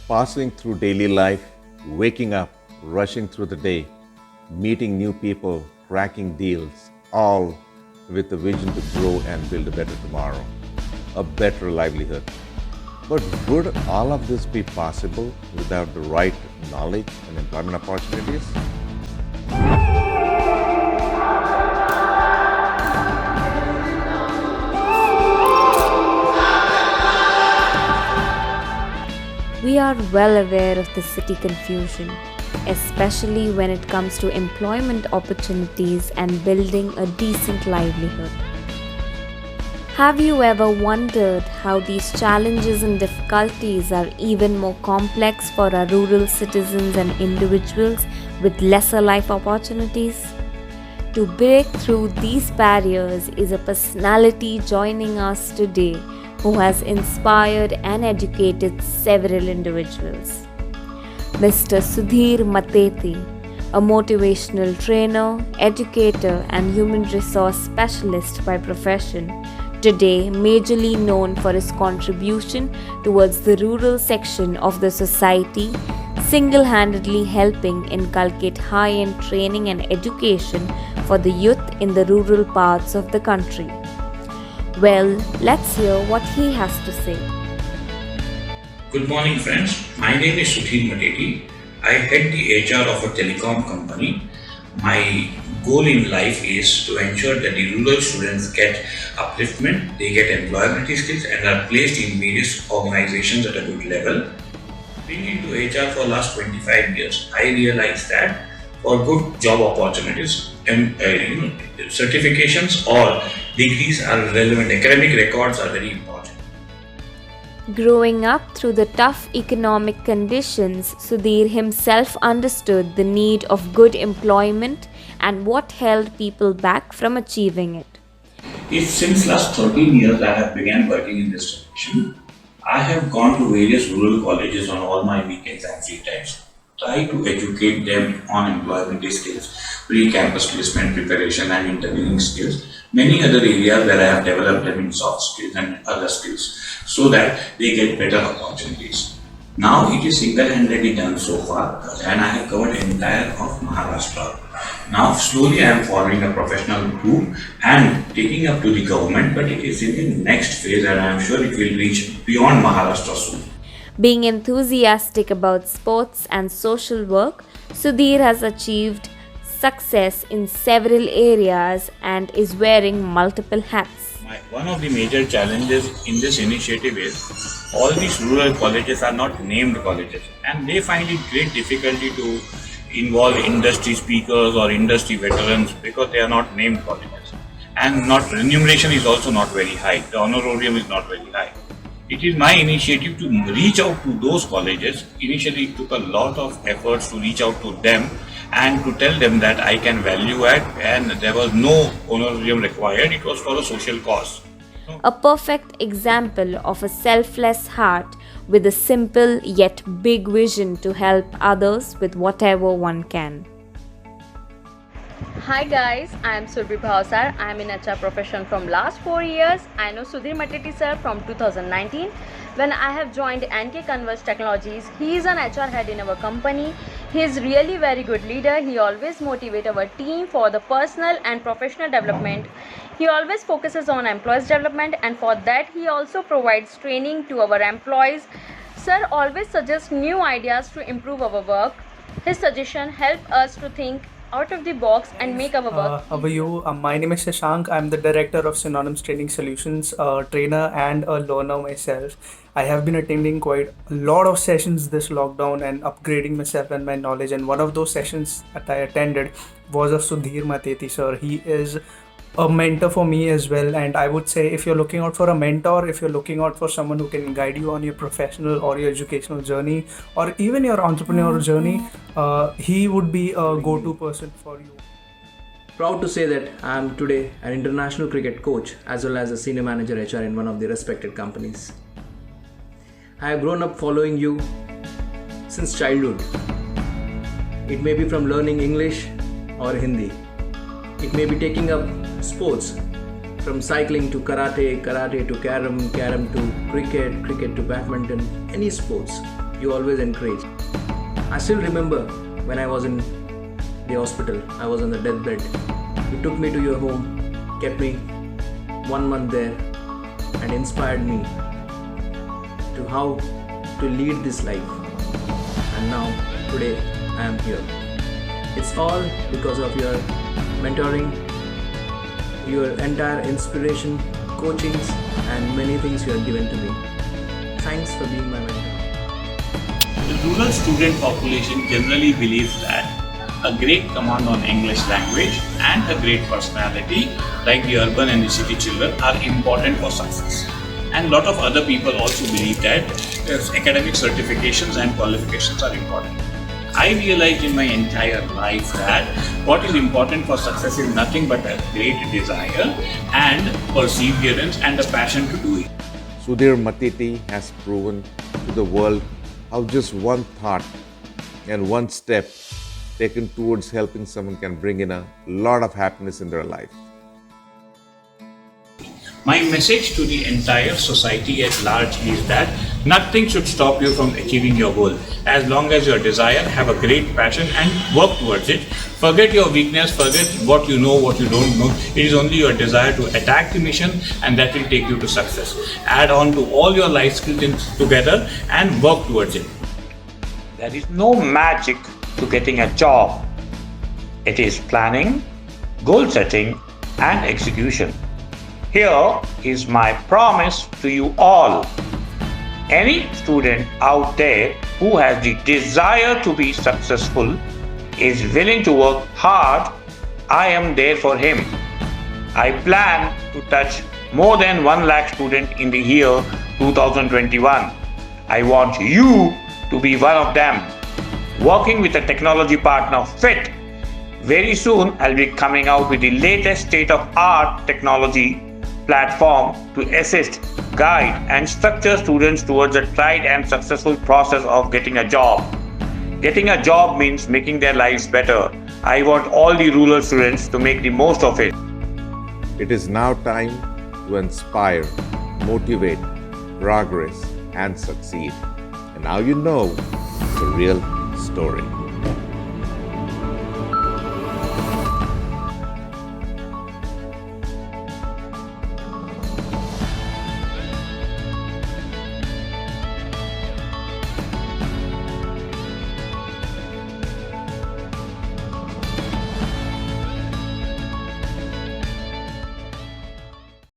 passing through daily life, waking up, rushing through the day, meeting new people, cracking deals, all with the vision to grow and build a better tomorrow, a better livelihood. But would all of this be possible without the right knowledge and employment opportunities? We are well aware of the city confusion, especially when it comes to employment opportunities and building a decent livelihood. Have you ever wondered how these challenges and difficulties are even more complex for our rural citizens and individuals with lesser life opportunities? To break through these barriers is a personality joining us today who has inspired and educated several individuals. Mr. Sudhir Mateti, a motivational trainer, educator, and human resource specialist by profession, today majorly known for his contribution towards the rural section of the society, single-handedly helping inculcate high-end training and education for the youth in the rural parts of the country. Well, let's hear what he has to say. Good morning, friends. My name is Sudhir Mateti. I head the HR of a telecom company. My goal in life is to ensure that the rural students get upliftment, they get employability skills, and are placed in various organizations at a good level. Being into HR for last 25 years, I realized that for good job opportunities, certifications or degrees are relevant. Academic records are very important. Growing up through the tough economic conditions, Sudhir himself understood the need of good employment and what held people back from achieving it. If since last 13 years I have began working in this direction, I have gone to various rural colleges on all my weekends and free times. Try to educate them on employability skills, pre-campus placement preparation and interviewing skills, many other areas where I have developed them in soft skills and other skills so that they get better opportunities. Now it is single-handedly done so far and I have covered entire of Maharashtra. Now slowly I am forming a professional group and taking up to the government, but it is in the next phase and I am sure it will reach beyond Maharashtra soon. Being enthusiastic about sports and social work, Sudhir has achieved success in several areas and is wearing multiple hats. One of the major challenges in this initiative is all these rural colleges are not named colleges and they find it great difficulty to involve industry speakers or industry veterans because they are not named colleges, and not remuneration is also not very high. The honorarium is not very high. It is my initiative to reach out to those colleges. Initially it took a lot of efforts to reach out to them and to tell them that I can value add and there was no honorarium required. It was for a social cause. A perfect example of a selfless heart with a simple yet big vision to help others with whatever one can. Hi guys, I am Surbhi Bhavsar. I am in HR profession from last 4 years. I know Sudhir Mateti sir from 2019 when I have joined NK Converge Technologies. He is an HR head in our company. He is really very good leader. He always motivates our team for the personal and professional development. He always focuses on employees development and for that he also provides training to our employees. Sir always suggests new ideas to improve our work. His suggestion help us to think out of the box and make our work. How are you? My name is Shashank. I'm the director of Synonyms Training Solutions, a trainer and a learner myself. I have been attending quite a lot of sessions this lockdown and upgrading myself and my knowledge. And one of those sessions that I attended was of Sudhir Mateti sir. He is a mentor for me as well, and I would say if you're looking out for a mentor, if you're looking out for someone who can guide you on your professional or your educational journey or even your entrepreneurial journey, he would be a go-to person for you. Proud to say that I am today an international cricket coach as well as a senior manager HR in one of the respected companies. I have grown up following you since childhood. It may be from learning English or Hindi. It may be taking up sports, from cycling to karate, karate to carom, carom to cricket, cricket to badminton, any sports. you always encourage. I still remember when I was in the hospital, I was on the deathbed. You took me to your home, kept me 1 month there, and inspired me to how to lead this life. And now, today, I am here. It's all because of your mentoring, your entire inspiration, coachings, and many things you have given to me. Thanks for being my mentor. The rural student population generally believes that a great command on English language and a great personality like the urban and the city children are important for success. And a lot of other people also believe that academic certifications and qualifications are important. I realized in my entire life that what is important for success is nothing but a great desire and perseverance and a passion to do it. Sudhir Matiti has proven to the world how just one thought and one step taken towards helping someone can bring in a lot of happiness in their life. My message to the entire society at large is that nothing should stop you from achieving your goal. As long as your desire, have a great passion and work towards it. Forget your weakness, forget what you know, what you don't know. It is only your desire to attack the mission and that will take you to success. Add on to all your life skills together and work towards it. There is no magic to getting a job. It is planning, goal setting, and execution. Here is my promise to you all. Any student out there who has the desire to be successful, is willing to work hard, I am there for him. I plan to touch more than 1 lakh students in the year 2021. I want you to be one of them. Working with a technology partner FIT. Very soon I'll be coming out with the latest state-of-art technology platform to assist, guide and structure students towards a tried and successful process of getting a job. Getting a job means making their lives better. I want all the rural students to make the most of it. It is now time to inspire, motivate, progress, and succeed. And now you know the real story.